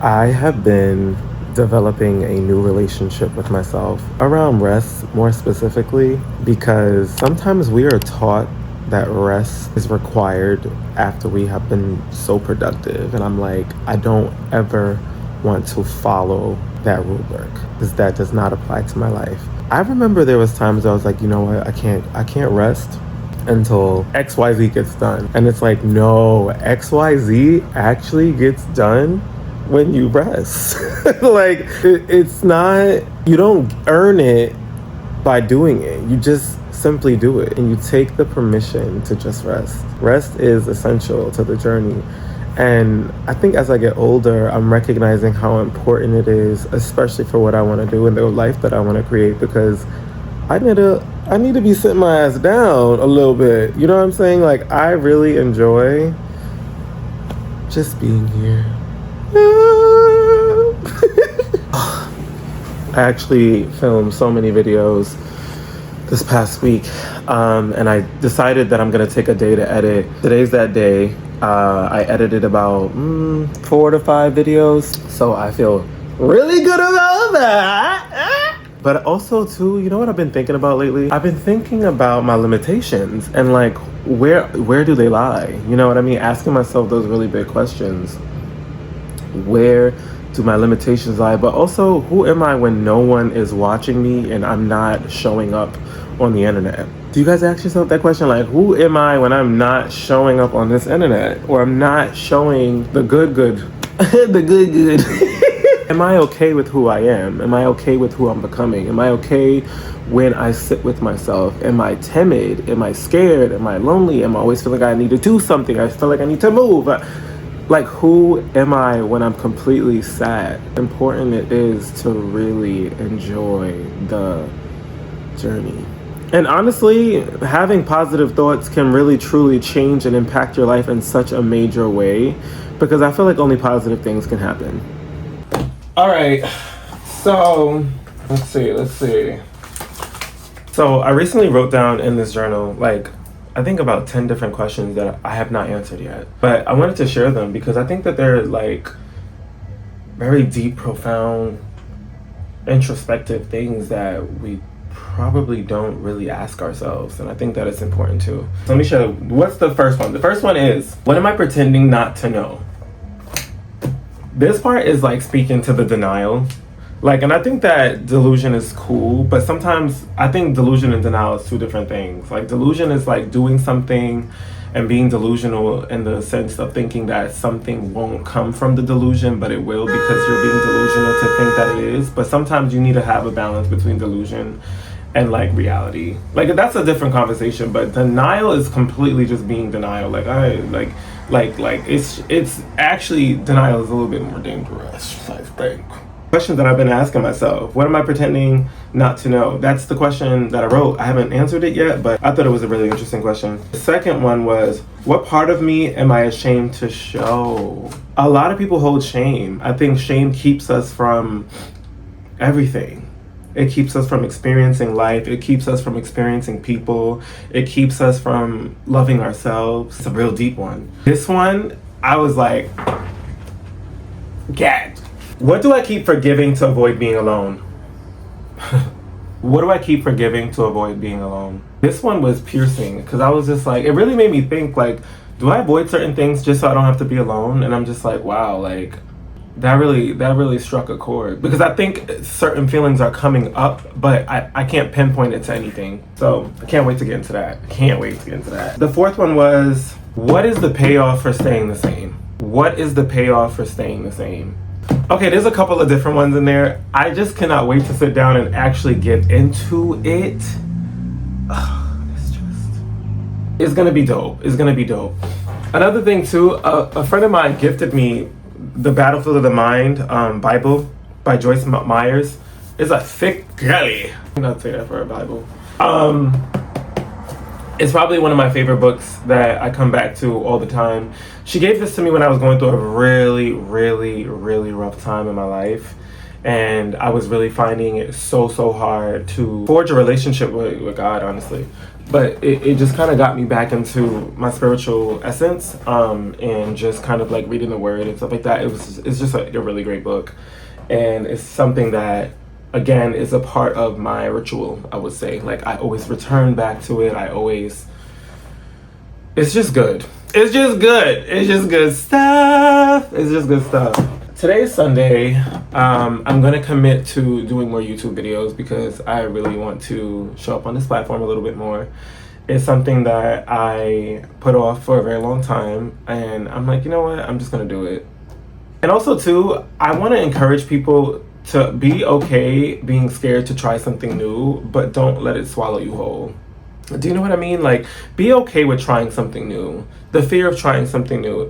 I have been developing a new relationship with myself around rest, more specifically, because sometimes we are taught that rest is required after we have been so productive. And I'm like, I don't ever want to follow that rubric because that does not apply to my life. I remember there was times I was like, you know what, I can't rest until XYZ gets done. And it's like, no, XYZ actually gets done when you rest. It's not, you don't earn it by doing it. You just simply do it and you take the permission to just rest. Rest is essential to the journey. And I think as I get older, I'm recognizing how important it is, especially for what I want to do and the life that I want to create, because I need to be sitting my ass down a little bit. You know what I'm saying? Like, I really enjoy just being here. I actually filmed so many videos this past week, and I decided that I'm gonna take a day to edit. Today's that day. I edited about 4 to 5 videos, so I feel really good about that. But also too, you know what I've been thinking about lately? I've been thinking about my limitations and like where do they lie? You know what I mean? Asking myself those really big questions. Where do my limitations lie? But also, who am I when no one is watching me and I'm not showing up on the internet? Do you guys ask yourself that question? Like, who am I when I'm not showing up on this internet? Or I'm not showing the good, the good. Am I okay with who I am? Am I okay with who I'm becoming? Am I okay when I sit with myself? Am I timid? Am I scared? Am I lonely? Am I always feeling like I need to do something? I feel like I need to move. Like, who am I when I'm completely sad? Important it is to really enjoy the journey. And honestly, having positive thoughts can really truly change and impact your life in such a major way, because I feel like only positive things can happen. All right, so let's see. So I recently wrote down in this journal, like, I think about 10 different questions that I have not answered yet. But I wanted to share them because I think that they're like very deep, profound, introspective things that we probably don't really ask ourselves. And I think that it's important too. So let me share, what's the first one? The first one is, what am I pretending not to know? This part is like speaking to the denial. Like, and I think that delusion is cool, but sometimes I think delusion and denial is two different things. Like, delusion is like doing something and being delusional in the sense of thinking that something won't come from the delusion, but it will because you're being delusional to think that it is. But sometimes you need to have a balance between delusion and like reality. Like, that's a different conversation, but denial is completely just being denial. Like, it's actually, denial is a little bit more dangerous, I think. Question that I've been asking myself, what am I pretending not to know? That's the question that I wrote. I haven't answered it yet, but I thought it was a really interesting question. The second one was, what part of me am I ashamed to show? A lot of people hold shame. I think shame keeps us from everything. It keeps us from experiencing life. It keeps us from experiencing people. It keeps us from loving ourselves. It's a real deep one. This one, I was like, gagged. What do I keep forgiving to avoid being alone? What do I keep forgiving to avoid being alone? This one was piercing because I was just like, it really made me think, like, do I avoid certain things just so I don't have to be alone? And I'm just like, wow, like, that really struck a chord, because I think certain feelings are coming up, but I can't pinpoint it to anything. So I can't wait to get into that. The fourth one was, what is the payoff for staying the same? What is the payoff for staying the same? Okay, there's a couple of different ones in there. I just cannot wait to sit down and actually get into it. It's gonna be dope. Another thing too, a friend of mine gifted me the Battlefield of the Mind Bible by Joyce Myers. It's a thick gully. I'm not saying that for a Bible. It's probably one of my favorite books that I come back to all the time. She gave this to me when I was going through a really, really, really rough time in my life. And I was really finding it so hard to forge a relationship with God, honestly. but it just kind of got me back into my spiritual essence, and just kind of like reading the word and stuff like that. It's just a really great book, and it's something that, again, is a part of my ritual, I would say. Like, I always return back to it. It's just good. It's just good. It's just good stuff. It's just good stuff. Today's Sunday. I'm going to commit to doing more YouTube videos because I really want to show up on this platform a little bit more. It's something that I put off for a very long time, and I'm like, you know what? I'm just going to do it. And also, too, I want to encourage people to be okay being scared to try something new, but don't let it swallow you whole. Do you know what I mean? Like, be okay with trying something new. The fear of trying something new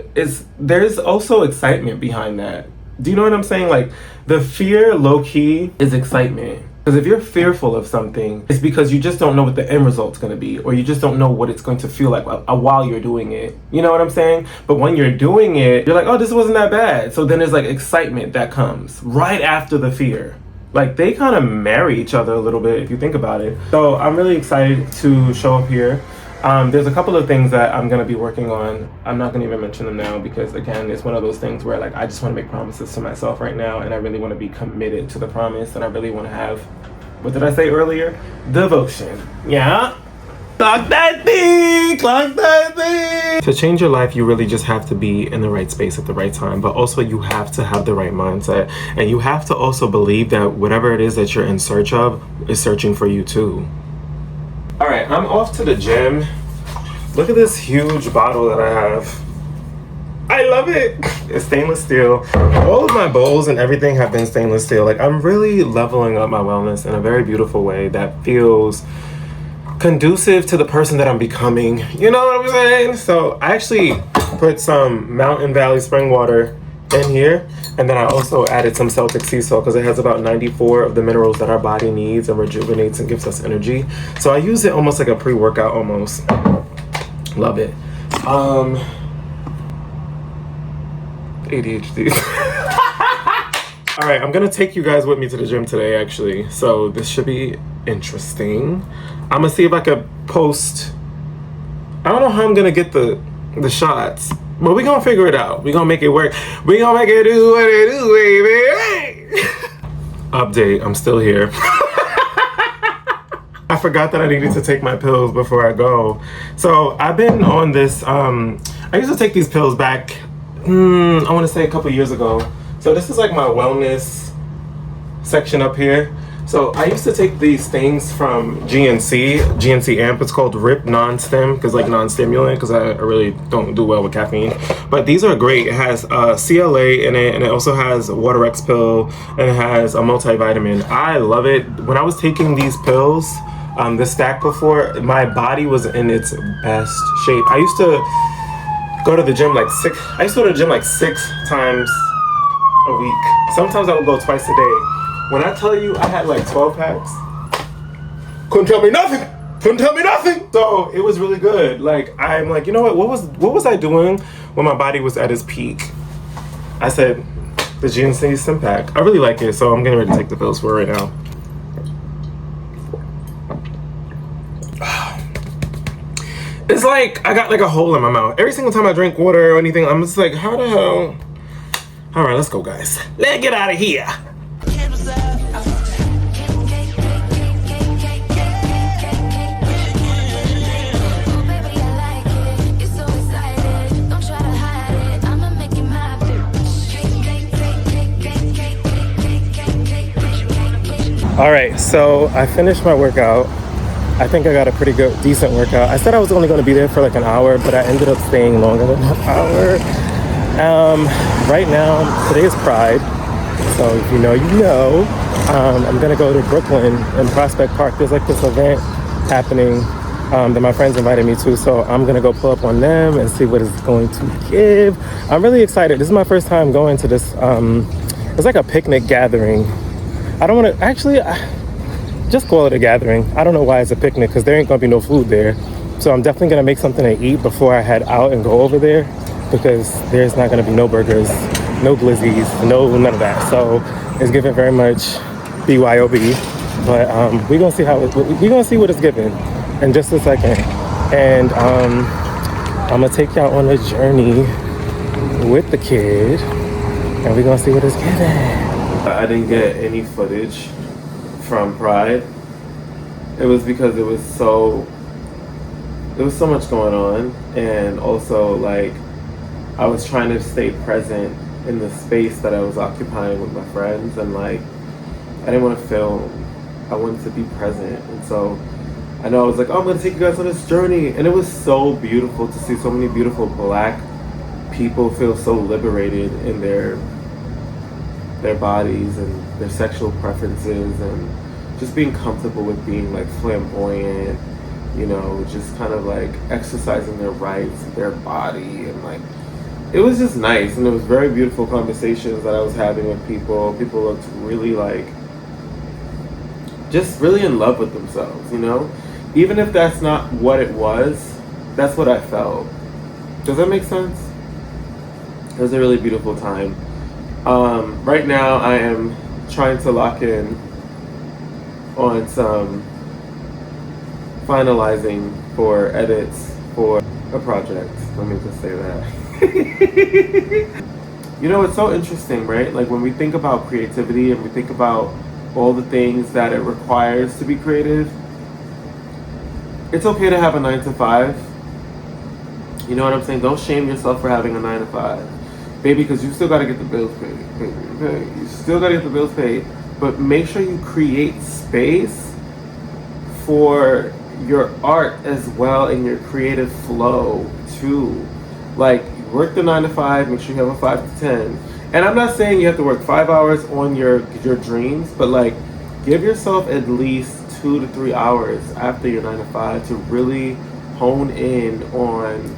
there's also excitement behind that. Do you know what I'm saying? Like, the fear, low-key, is excitement. Because if you're fearful of something, it's because you just don't know what the end result's going to be, or you just don't know what it's going to feel like while you're doing it. You know what I'm saying? But when you're doing it, you're like, oh, this wasn't that bad. So then there's like excitement that comes right after the fear. Like, they kind of marry each other a little bit if you think about it. So I'm really excited to show up here. There's a couple of things that I'm going to be working on. I'm not going to even mention them now because, again, it's one of those things where, like, I just want to make promises to myself right now, and I really want to be committed to the promise, and I really want to have, what did I say earlier? Devotion. Yeah? Clock that thing! Clock that thing! To change your life, you really just have to be in the right space at the right time, but also you have to have the right mindset, and you have to also believe that whatever it is that you're in search of is searching for you too. All right, I'm off to the gym. Look at this huge bottle that I have. I love it. It's stainless steel. All of my bowls and everything have been stainless steel. Like, I'm really leveling up my wellness in a very beautiful way that feels conducive to the person that I'm becoming. You know what I'm saying? So I actually put some Mountain Valley spring water in here, and then I also added some Celtic sea salt because it has about 94 of the minerals that our body needs and rejuvenates and gives us energy. So I use it almost like a pre-workout almost. Love it. ADHD. All right, I'm gonna take you guys with me to the gym today, actually. So this should be interesting. I'm gonna see if I could post. I don't know how I'm gonna get the shots, but we gonna figure it out. We gonna make it work. We gonna make it do what it do, baby. Update, I'm still here. I forgot that I needed to take my pills before I go. So I've been on this, I used to take these pills back, I wanna say a couple years ago. So this is like my wellness section up here. So I used to take these things from GNC Amp. It's called RIP non-stim, because like non-stimulant, because I really don't do well with caffeine. But these are great. It has CLA in it, and it also has a Water X pill, and it has a multivitamin. I love it. When I was taking these pills, this stack before, my body was in its best shape. I used to go to the gym like 6 times a week. Sometimes I would go twice a day. When I tell you I had like 12 packs, couldn't tell me nothing. So it was really good. Like, I'm like, you know what was I doing when my body was at its peak? I said, the GNC Sim Pack. I really like it, so I'm getting ready to take the pills for it right now. It's like I got like a hole in my mouth. Every single time I drink water or anything, I'm just like, how the hell? All right, let's go, guys. Let's get out of here. All right, so I finished my workout. I think I got a pretty good, decent workout. I said I was only going to be there for like an hour, but I ended up staying longer than an hour. Right now, today is Pride, so if you know, you know. I'm going to go to Brooklyn in Prospect Park. There's like this event happening that my friends invited me to, so I'm going to go pull up on them and see what it's going to give. I'm really excited. This is my first time going to this. It's like a picnic gathering. I don't want to, actually, just call it a gathering. I don't know why it's a picnic, because there ain't going to be no food there. So I'm definitely going to make something to eat before I head out and go over there, because there's not going to be no burgers, no glizzies, no none of that. So it's given very much BYOB. But we're going to see what it's given. in just a second. And I'm gonna take y'all on a journey with the kid, and we're gonna see what it's giving. I didn't get any footage from Pride. It was because there was so much going on, and also like I was trying to stay present in the space that I was occupying with my friends, and like I didn't want to film. I wanted to be present, and so I know I was like, oh, I'm gonna take you guys on this journey, and it was so beautiful to see so many beautiful Black people feel so liberated in their bodies and their sexual preferences, and just being comfortable with being like flamboyant, you know, just kind of like exercising their rights, their body, and like it was just nice, and it was very beautiful conversations that I was having with people. People looked really like just really in love with themselves, you know? Even if that's not what it was, that's what I felt. Does that make sense? It was a really beautiful time. Right now I am trying to lock in on some finalizing for edits for a project. Let me just say that. You know, it's so interesting, right? Like when we think about creativity and we think about all the things that it requires to be creative, it's okay to have a 9 to 5. You know what I'm saying? Don't shame yourself for having a 9 to 5. Baby, because you still got to get the bills paid. Okay? You still got to get the bills paid. But make sure you create space for your art as well and your creative flow too. Like, work the 9 to 5, make sure you have a 5 to 10. And I'm not saying you have to work 5 hours on your dreams, but like, give yourself at least 2 to 3 hours after your 9 to 5 to really hone in on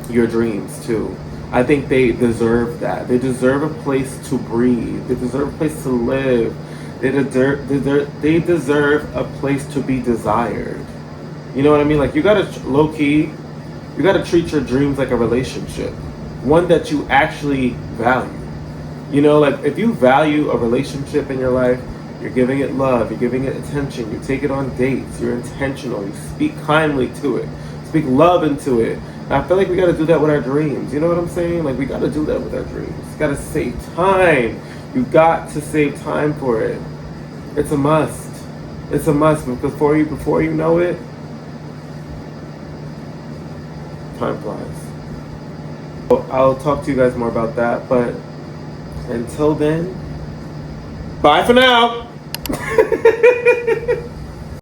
your dreams too. I think they deserve that. They deserve a place to breathe. They deserve a place to live. They deserve a place to be desired. You know what I mean? Like, you gotta low key, you gotta treat your dreams like a relationship, one that you actually value. You know, like if you value a relationship in your life, you're giving it love, you're giving it attention, you take it on dates, you're intentional, you speak kindly to it, speak love into it. And I feel like we got to do that with our dreams. You know what I'm saying? Like, we got to do that with our dreams. You got to save time. You got to save time for it. It's a must. It's a must, because before you know it, time flies. So I'll talk to you guys more about that, but until then, bye for now.